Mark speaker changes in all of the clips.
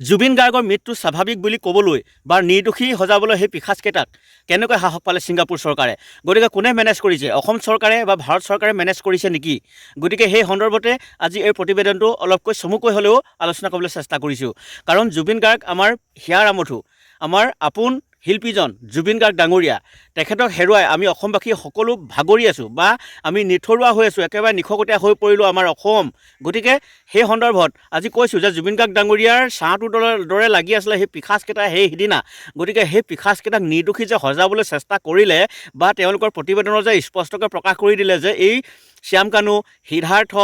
Speaker 1: জুবিন গাৰ্গৰ মৃত্যু স্বাভাৱিক বুলি ক'বলৈ বা নিৰ্দোষী সজাবলৈ সেই পিশাচকেইটাক কেনেকৈ সাহস পালে ছিংগাপুৰ চৰকাৰে? গতিকে কোনে মেনেজ কৰিছে? অসম চৰকাৰে বা ভাৰত চৰকাৰে মেনেজ কৰিছে নেকি? গতিকে সেই সন্দৰ্ভতে আজি এই প্ৰতিবেদনটো অলপকৈ চমুকৈ হ'লেও আলোচনা কৰিবলৈ চেষ্টা কৰিছোঁ। কাৰণ জুবিন গাৰ্গ আমাৰ হিয়াৰ আমঠু, আমাৰ আপোন শিল্পীজন জুবিন গাৰ্গ ডাঙৰীয়া। তেখেতক হেৰুৱাই আমি অসমবাসী সকলো ভাগৰি আছোঁ বা আমি নিথৰুৱা হৈ আছোঁ, একেবাৰে নিশকতীয়া হৈ পৰিলোঁ আমাৰ অসম। গতিকে সেই সন্দৰ্ভত আজি কৈছোঁ যে জুবিন গাৰ্গ ডাঙৰীয়াৰ ছাঁটোৰ দৰে লাগি আছিলে সেই পিশাচকেইটা সেই সিদিনা। গতিকে সেই পিশাচকেইটাক নিৰ্দোষী যে সজাবলৈ চেষ্টা কৰিলে বা তেওঁলোকৰ প্ৰতিবেদনত যে স্পষ্টকৈ প্ৰকাশ কৰি দিলে যে এই শ্যাম কানু, সিদ্ধাৰ্থ,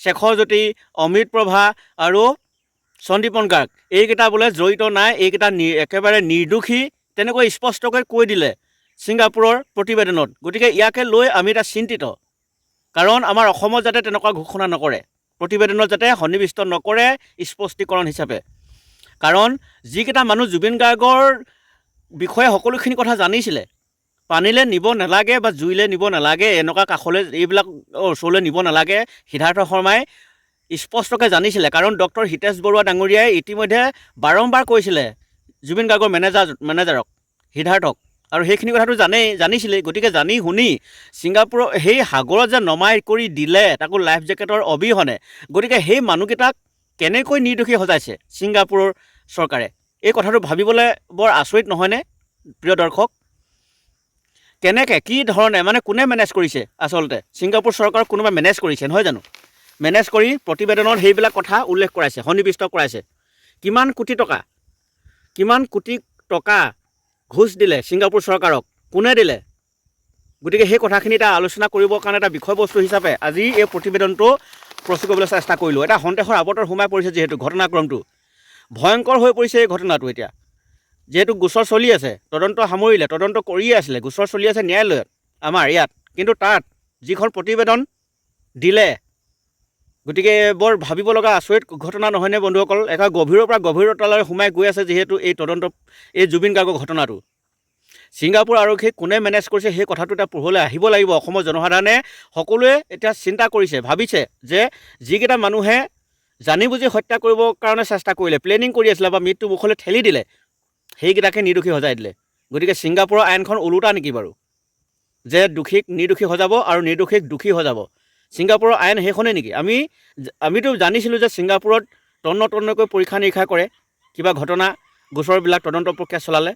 Speaker 1: শেখৰজ্যোতি, অমৃত প্ৰভা আৰু সন্দীপন গাৰ্গ এইকেইটা বোলে জড়িত নাই, এইকেইটা একেবাৰে নিৰ্দোষী, তেনেকৈ স্পষ্টকৈ কৈ দিলে ছিংগাপুৰৰ প্ৰতিবেদনত। গতিকে ইয়াকে লৈ আমি এটা চিন্তিত, কাৰণ আমাৰ অসমত যাতে তেনেকুৱা ঘোষণা নকৰে, প্ৰতিবেদনত যাতে সন্নিৱিষ্ট নকৰে স্পষ্টীকৰণ হিচাপে। কাৰণ যিকেইটা মানুহ জুবিন গাৰ্গৰ বিষয়ে সকলোখিনি কথা জানিছিলে, পানীলৈ নিব নালাগে বা জুইলৈ নিব নালাগে, এনেকুৱা কাষলৈ এইবিলাক ওচৰলৈ নিব নালাগে, সিদ্ধাৰ্থ শৰ্মাই স্পষ্টকৈ জানিছিলে। কাৰণ ডক্টৰ হিতেশ বৰুৱা ডাঙৰীয়াই ইতিমধ্যে বাৰম্বাৰ কৈছিলে জুবিন গাৰ্গৰ মেনেজাৰক সিদ্ধাৰ্থক, আৰু সেইখিনি কথাটো জানিছিলেই। গতিকে জানি শুনি ছিংগাপুৰৰ সেই সাগৰত যে নমাই কৰি দিলে, তাকো লাইফ জেকেটৰ অবিহনে। গতিকে সেই মানুহকেইটাক কেনেকৈ নিৰ্দোষী সজাইছে ছিংগাপুৰৰ চৰকাৰে, এই কথাটো ভাবিবলৈ বৰ আচৰিত নহয়নে প্ৰিয় দৰ্শক? কেনেকৈ, কি ধৰণে, মানে কোনে মেনেজ কৰিছে? আচলতে ছিংগাপুৰ চৰকাৰক কোনোবাই মেনেজ কৰিছে নহয় জানো? মেনেজ কৰি প্ৰতিবেদনত সেইবিলাক কথা উল্লেখ কৰাইছে, সন্নিৱিষ্ট কৰাইছে। কিমান কোটি টকা ঘোচ দিলে ছিংগাপুৰ চৰকাৰক, কোনে দিলে? গতিকে সেই কথাখিনি এটা আলোচনা কৰিবৰ কাৰণে এটা বিষয়বস্তু হিচাপে আজি এই প্ৰতিবেদনটো প্ৰস্তুত কৰিবলৈ চেষ্টা কৰিলোঁ। এটা সন্দেহৰ আৱতৰত সোমাই পৰিছে, যিহেতু ঘটনাক্ৰমটো ভয়ংকৰ হৈ পৰিছে। এই ঘটনাটো এতিয়া যিহেতু গোচৰ চলি আছে, তদন্ত সামৰিলে, তদন্ত কৰিয়ে আছিলে, গোচৰ চলি আছে ন্যায়ালয়ত আমাৰ ইয়াত, কিন্তু তাত যিখন প্ৰতিবেদন দিলে, গতিকে বৰ ভাবিব লগা আচৰিত ঘটনা নহয়নে বন্ধুসকল? একেবাৰে গভীৰৰ পৰা গভীৰতালৈ সোমাই গৈ আছে যিহেতু এই তদন্ত, এই জুবিন গাৰ্গৰ ঘটনাটো। ছিংগাপুৰ আৰক্ষীক কোনে মেনেজ কৰিছে সেই কথাটো এতিয়া পোহৰলৈ আহিব লাগিব। অসমৰ জনসাধাৰণে সকলোৱে এতিয়া চিন্তা কৰিছে, ভাবিছে যে যিকেইটা মানুহে জানি বুজি হত্যা কৰিবৰ কাৰণে চেষ্টা কৰিলে, প্লেনিং কৰি আছিলে বা মৃত্যু মুখলৈ ঠেলি দিলে, সেইকেইটাকে নিৰ্দোষী সজাই দিলে। গতিকে ছিংগাপুৰৰ আইনখন ওলোটা নেকি বাৰু, যে দোষীক নিৰ্দোষী সজাব আৰু নিৰ্দোষীক দোষী সজাব? ছিংগাপুৰৰ আইন সেইখনেই নেকি? আমিতো জানিছিলোঁ যে ছিংগাপুৰত তন্নকৈ পৰীক্ষা নিৰীক্ষা কৰে, কিবা ঘটনা গোচৰবিলাক তদন্ত প্ৰক্ৰিয়া চলালে,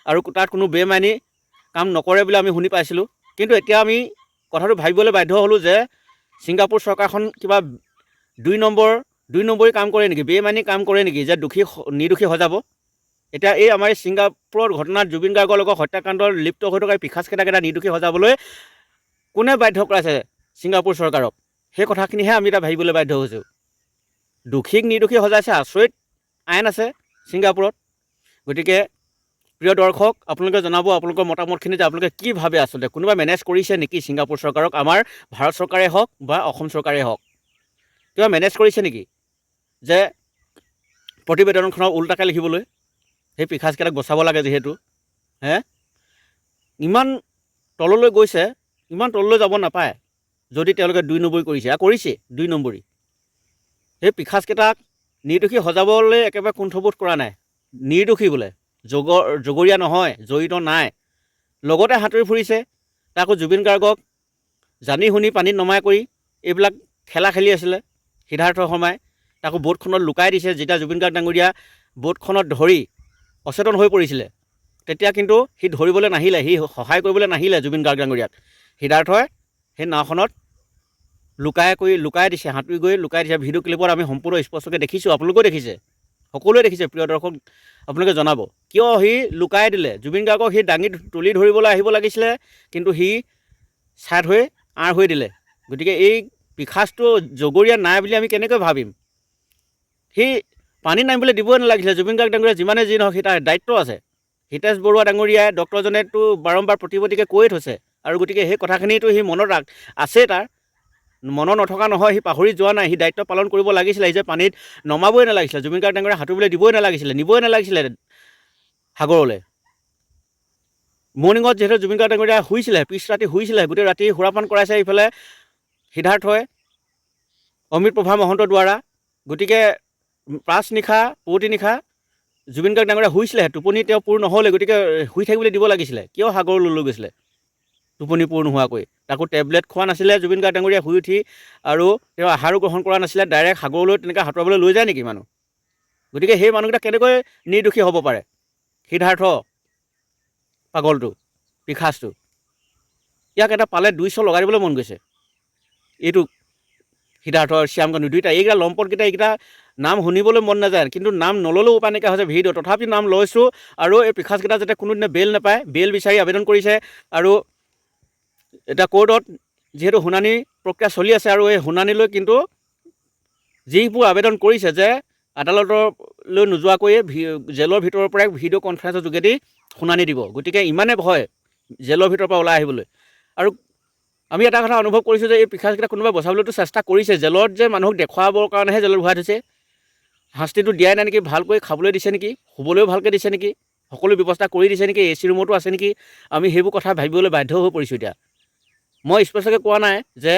Speaker 1: আৰু তাত কোনো বেমানি কাম নকৰে বুলি আমি শুনি পাইছিলোঁ। কিন্তু এতিয়া আমি কথাটো ভাবিবলৈ বাধ্য হ'লোঁ যে ছিংগাপুৰ চৰকাৰখন কিবা দুই নম্বৰী কাম কৰে নেকি, বেমানি কাম কৰে নেকি, যে নিৰ্দোষী সজাব? এতিয়া এই আমাৰ ছিংগাপুৰৰ ঘটনাত জুবিন গাৰ্গৰ লগত হত্যাকাণ্ডৰ লিপ্ত হৈ থকা পিশাচকেইটাকেইটা নিৰ্দোষী সজাবলৈ কোনে বাধ্য কৰাইছে ছিংগাপুৰ চৰকাৰক? সেই কথাখিনিহে আমি এতিয়া ভাবিবলৈ বাধ্য হৈছোঁ। দোষীক নিৰ্দোষী সজাইছে, আচৰিত আইন আছে ছিংগাপুৰত। গতিকে প্ৰিয় দৰ্শক, আপোনালোকে জনাব আপোনালোকৰ মতামতখিনি, যে আপোনালোকে কি ভাবে আচলতে কোনোবা মেনেজ কৰিছে নেকি ছিংগাপুৰ চৰকাৰক? আমাৰ ভাৰত চৰকাৰে হওক বা অসম চৰকাৰে হওক, কিবা মেনেজ কৰিছে নেকি যে প্ৰতিবেদনখনৰ ওলোটাকৈ লিখিবলৈ? সেই পিশাচকেইটাক বচাব লাগে যিহেতু, ইমান তললৈ গৈছে, ইমান তললৈ যাব নাপায় যদি তেওঁলোকে 2 নম্বৰী কৰিছে 2 নম্বৰী। সেই পিশাচকেইটাক নিৰ্দোষী সজাবলৈ একেবাৰে কুণ্ঠবোধ কৰা নাই। নিৰ্দোষী বোলে, জগৰীয়া নহয়, জড়িত নাই, লগতে সাঁতুৰি ফুৰিছে। তাকো জুবিন গাৰ্গক জানি শুনি পানীত নমাই কৰি এইবিলাক খেলা খেলি আছিলে সিদ্ধাৰ্থ শৰ্মাই। তাকো বোটখনত লুকাই দিছে। যেতিয়া জুবিন গাৰ্গ ডাঙৰীয়া বোটখনত ধৰি অচেতন হৈ পৰিছিলে, তেতিয়া কিন্তু সি ধৰিবলৈ নাহিলে, সি সহায় কৰিবলৈ নাহিলে জুবিন গাৰ্গ ডাঙৰীয়াক। সিদ্ধাৰ্থই সেই নাওখনত লুকাই দিছে, সাঁতুৰি গৈ লুকাই দিছে। ভিডিঅ' ক্লিপত আমি সম্পূৰ্ণ স্পষ্টকৈ দেখিছোঁ, আপোনালোকেও দেখিছে, সকলোৱে দেখিছে। প্ৰিয় দৰ্শক, আপোনালোকে জনাব কিয় সি লুকাই দিলে জুবিন গাৰ্গক? সি দাঙি তুলি ধৰিবলৈ আহিব লাগিছিলে, কিন্তু সি ছাইড হৈ আঁৰ হৈ দিলে। গতিকে এই পিশাচটো জগৰীয়া নাই বুলি আমি কেনেকৈ ভাবিম? সি পানীত নামিবলৈ দিবই নালাগিছিলে। জুবিন গাৰ্গ ডাঙৰীয়া যিমানে যি নহওক, সি তাৰ দায়িত্ব আছে। হিতেশ বৰুৱা ডাঙৰীয়াই, ডক্টৰজনেতো বাৰম্বাৰ প্ৰতিৱৰ্তীকে কৈয়ে থৈছে, আৰু গতিকে সেই কথাখিনিতো সি মনত আছে, তাৰ মনত নথকা নহয়, সি পাহৰি যোৱা নাই। সি দায়িত্ব পালন কৰিব লাগিছিলে। সি যে পানীত নমাবই নালাগিছিলে, জুবিন গাৰ্গ ডাঙৰীয়া সাঁতুৰিবলৈ নিবই নালাগিছিলে সাগৰলৈ। মৰ্ণিঙত যিহেতু জুবিন গাৰ্গ ডাঙৰীয়া শুইছিলে, পিছ ৰাতি শুইছিলে, গোটেই ৰাতি সুৰাপান কৰাইছে ইফালে সিদ্ধাৰ্থই অমৃত প্ৰভা মহন্তৰ দ্বাৰা। গতিকে পাছ নিশা পুৱতি নিশা জুবিন গাৰ্গ ডাঙৰীয়া শুইছিলেহে, টোপনি তেওঁ পূৰ নহ'লে, গতিকে শুই থাকিবলৈ দিব লাগিছিলে। কিয় সাগৰলৈ লৈ গৈছিলে টোপনি পূৰ নোহোৱাকৈ? তাকো টেবলেট খোৱা নাছিলে জুবিন গাৰ্গ ডাঙৰীয়া শুই উঠি, আৰু তেওঁ আহাৰো গ্ৰহণ কৰা নাছিলে। ডাইৰেক্ট সাগৰলৈ তেনেকৈ সাঁতুৰাবলৈ লৈ যায় নেকি মানুহ? গতিকে সেই মানুহকেইটা কেনেকৈ নিৰ্দোষী হ'ব পাৰে? সিদ্ধাৰ্থ পাগলটো, পিশাচটো, ইয়াক এটা পালে 200 লগাই দিবলৈ মন গৈছে। এইটো সিদ্ধাৰ্থ আৰু শ্যামকানু দুইটা, এইকেইটা লম্পটকেইটা, এইকেইটা নাম শুনিবলৈ মন নাযায়, কিন্তু নাম নল'লেও উপায় নাইকিয়া হৈছে ভিডিঅ'। তথাপি নাম লৈছোঁ, আৰু এই পিশাচকেইটা যাতে কোনোদিনে বেল নাপায়, বেল বিচাৰি আবেদন কৰিছে। আৰু এতিয়া কোৰ্টত যিহেতু শুনানি প্ৰক্ৰিয়া চলি আছে, আৰু এই শুনানিলৈ কিন্তু যিবোৰ আবেদন কৰিছে যে আদালতলৈ নোযোৱাকৈয়ে জেলৰ ভিতৰৰ পৰাই ভিডিঅ' কনফাৰেন্সৰ যোগেদি শুনানি দিব, গতিকে ইমানে ভয় জেলৰ ভিতৰৰ পৰা ওলাই আহিবলৈ। আৰু আমি এটা কথা অনুভৱ কৰিছোঁ যে এই পিশাচকেইটা কোনোবাই বচাবলৈতো চেষ্টা কৰিছে। জেলত যে মানুহক দেখুৱাবৰ কাৰণেহে জেলত ভৰাই থৈছে, শাস্তিটো দিয়াই নাই নেকি, ভালকৈ খাবলৈ দিছে নেকি, শুবলৈও ভালকৈ দিছে নেকি, সকলো ব্যৱস্থা কৰি দিছে নেকি, AC ৰুমতো আছে নেকি? আমি সেইবোৰ কথা ভাবিবলৈ বাধ্য হৈ পৰিছোঁ এতিয়া। মই স্পষ্টকৈ কোৱা নাই যে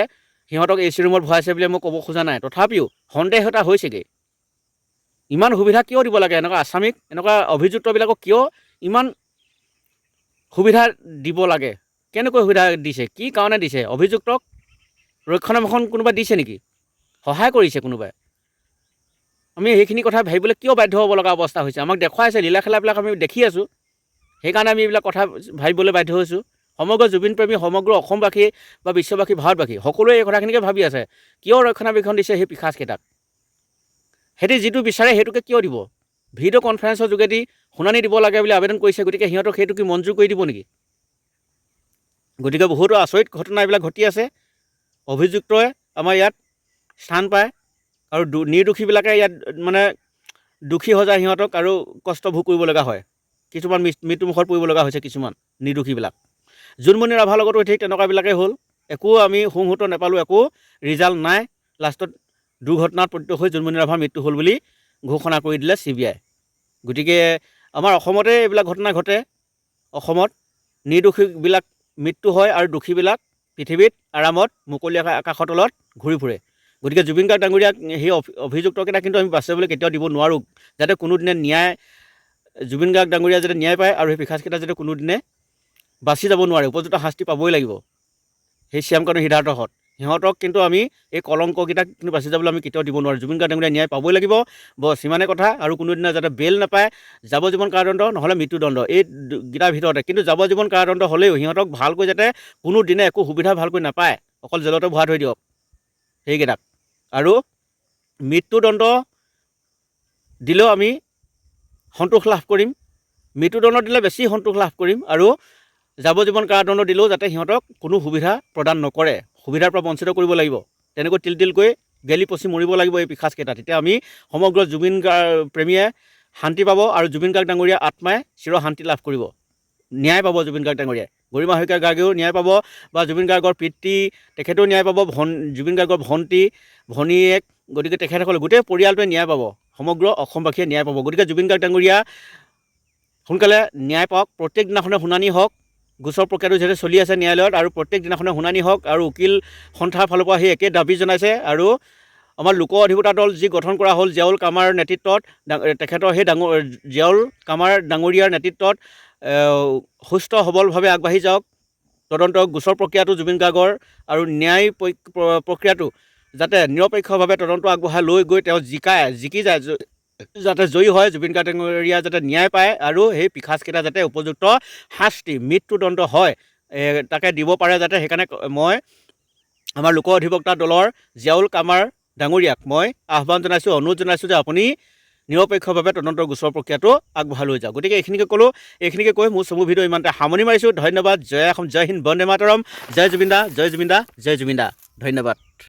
Speaker 1: সিহঁতক AC ৰুমত ভৰাইছে বুলি মই ক'ব খোজা নাই, তথাপিও সন্দেহ এটা হৈছেগৈ। ইমান সুবিধা কিয় দিব লাগে? এনেকুৱা আসামিক, এনেকুৱা অভিযুক্তবিলাকক কিয় ইমান সুবিধা দিব লাগে? কেনেকৈ সুবিধা দিছে? কি কাৰণে দিছে? অভিযুক্তক ৰক্ষণাবেক্ষণ কোনোবাই দিছে নেকি? সহায় কৰিছে কোনোবাই? আমি সেইখিনি কথা ভাবিবলৈ কিয় বাধ্য হ'ব লগা অৱস্থা হৈছে? আমাক দেখুৱাইছে, লীলা খেলাবিলাক আমি দেখি আছোঁ, সেইকাৰণে আমি এইবিলাক কথা ভাবিবলৈ বাধ্য হৈছোঁ। সমগ্ৰ জুবিন প্ৰেমী, সমগ্ৰ অসমবাসী বা বিশ্ববাসী, ভাৰতবাসী সকলোৱে এই কথাখিনিকে ভাবি আছে, কিয় ৰক্ষণাবেক্ষণ দিছে সেই পিশাচকেইটাক? সিহঁতি যিটো বিচাৰে সেইটোকে কিয় দিব? ভিডিঅ' কনফাৰেন্সৰ যোগেদি শুনানি দিব লাগে বুলি আবেদন কৰিছে, গতিকে সিহঁতক সেইটো কি মঞ্জুৰ কৰি দিব নেকি? গতিকে বহুতো আচৰিত ঘটনা এইবিলাক ঘটি আছে। অভিযুক্তই আমাৰ ইয়াত স্থান পায়, আৰু নিৰ্দোষীবিলাকে ইয়াত মানে দোষী সজায় সিহঁতক, আৰু কষ্ট ভোগ কৰিব লগা হয়। কিছুমান মৃত্যুমুখত পৰিব লগা হৈছে কিছুমান নিৰ্দোষীবিলাক। জোনমণি ৰাভাৰ লগতো ঠিক তেনেকুৱাবিলাকেই হ'ল। একো আমি সুমুহূৰ্ত নাপালোঁ, একো ৰিজাল্ট নাই। লাষ্টত দুৰ্ঘটনাত পতিত হৈ জোনমণি ৰাভাৰ মৃত্যু হ'ল বুলি ঘোষণা কৰি দিলে CBI। গতিকে আমাৰ অসমতে এইবিলাক ঘটনা ঘটে। অসমত নিৰ্দোষীবিলাক মৃত্যু হয়, আৰু দোষীবিলাক পৃথিৱীত আৰামত মুকলি আকাশৰ তলত ঘূৰি ফুৰে। গতিকে জুবিন গাৰ্গ ডাঙৰীয়াক, সেই অভিযুক্তকেইটা কিন্তু আমি বাচিবলৈ কেতিয়াও দিব নোৱাৰোঁ, যাতে কোনোদিনে জুবিন গাৰ্গ ডাঙৰীয়া যাতে ন্যায় পায়, আৰু সেই পিশাচকেইটা যাতে কোনোদিনে বাচি যাব নোৱাৰে, উপযুক্ত শাস্তি পাবই লাগিব। সেই শ্যামকানু, সিদ্ধাৰ্থহঁত, সিহঁতক কিন্তু আমি এই কলংককেইটাক কিন্তু বাচি যাবলৈ আমি কেতিয়াও দিব নোৱাৰোঁ। জুবিন গাৰ্গ ডাঙৰীয়া ন্যায় পাবই লাগিব, বছ সিমানে কথা। আৰু কোনোদিনে যাতে বেল নাপায়, যাৱজ্জীৱন কাৰাদণ্ড নহ'লে মৃত্যুদণ্ড, এই গীটাৰ ভিতৰতে। কিন্তু যাৱজ্জীৱন কাৰাদণ্ড হ'লেও সিহঁতক ভালকৈ যাতে কোনোদিনে একো সুবিধা ভালকৈ নাপায়, অকল জেলতে ভৰাই থৈ দিয়ক সেইকেইটাক। আৰু মৃত্যুদণ্ড দিলেও আমি সন্তোষ লাভ কৰিম, মৃত্যুদণ্ড দিলে বেছি সন্তোষ লাভ কৰিম। আৰু যাৱজ্জীৱন কাৰাদণ্ড দিলেও যাতে সিহঁতক কোনো সুবিধা প্ৰদান নকৰে, সুবিধাৰ পৰা বঞ্চিত কৰিব লাগিব। তেনেকৈ তিলকৈ গেলি পচি মৰিব লাগিব এই পিশাচকেইটা। তেতিয়া আমি সমগ্ৰ জুবিন গাৰ্গ প্ৰেমীয়ে শান্তি পাব, আৰু জুবিন গাৰ্গ ডাঙৰীয়া আত্মাই চিৰ শান্তি লাভ কৰিব, ন্যায় পাব। জুবিন গাৰ্গ ডাঙৰীয়াই, গৰিমা শইকীয়া গাৰ্গেও ন্যায় পাব, বা জুবিন গাৰ্গৰ পিতৃ তেখেতেও ন্যায় পাব, জুবিন গাৰ্গৰ ভণ্টি, ভনীয়েক, গতিকে তেখেতসকলে গোটেই পৰিয়ালটোৱে ন্যায় পাব, সমগ্ৰ অসমবাসীয়ে ন্যায় পাব। গতিকে জুবিন গাৰ্গ ডাঙৰীয়া সোনকালে ন্যায় পাওক, প্ৰত্যেক দিনাখনে শুনানি হওক। গোচৰ প্ৰক্ৰিয়াটো যিহেতু চলি আছে ন্যায়ালয়ত, আৰু প্ৰত্যেক দিনাখনে শুনানি হওক। আৰু উকিল সন্থাৰ ফালৰ পৰা সেই একে দাবী জনাইছে। আৰু আমাৰ লোক অধিবক্তা দল যি গঠন কৰা হ'ল জিয়াউল কামাৰ নেতৃত্বত, তেখেতৰ সেই জিয়াউল কামাৰ ডাঙৰীয়াৰ নেতৃত্বত সুস্থ সবলভাৱে আগবাঢ়ি যাওক তদন্ত গোচৰ প্ৰক্ৰিয়াটো জুবিন গাৰ্গৰ, আৰু ন্যায় প্ৰক্ৰিয়াটো যাতে নিৰপেক্ষভাৱে তদন্ত আগবঢ়াই লৈ গৈ তেওঁ জিকি যায়, যাতে জয়ী হয়, জুবিন গাৰ্গ ডাঙৰীয়া যাতে ন্যায় পায়, আৰু সেই পিশাচকেইটা যাতে উপযুক্ত শাস্তি, মৃত্যুদণ্ড হয়, তাকে দিব পাৰে যাতে। সেইকাৰণে মই আমাৰ লোক অধিবক্তা দলৰ জিয়াউল কামাৰ ডাঙৰীয়াক মই আহ্বান জনাইছোঁ, অনুৰোধ জনাইছোঁ যে আপুনি নিৰপেক্ষভাৱে তদন্তৰ গোচৰ প্ৰক্ৰিয়াটো আগবঢ়াই লৈ যাওক। গতিকে এইখিনিকে ক'লোঁ, এইখিনিকে কৈ মোৰ চমু ভিডিঅ' ইমানতে সামৰণি মাৰিছোঁ। ধন্যবাদ। জয় অসম, জয় হিন্দ, বন্দে মাতৰম, জয় জুবিন দা, জয় জুবিন দা, জয় জুবিন দা। ধন্যবাদ।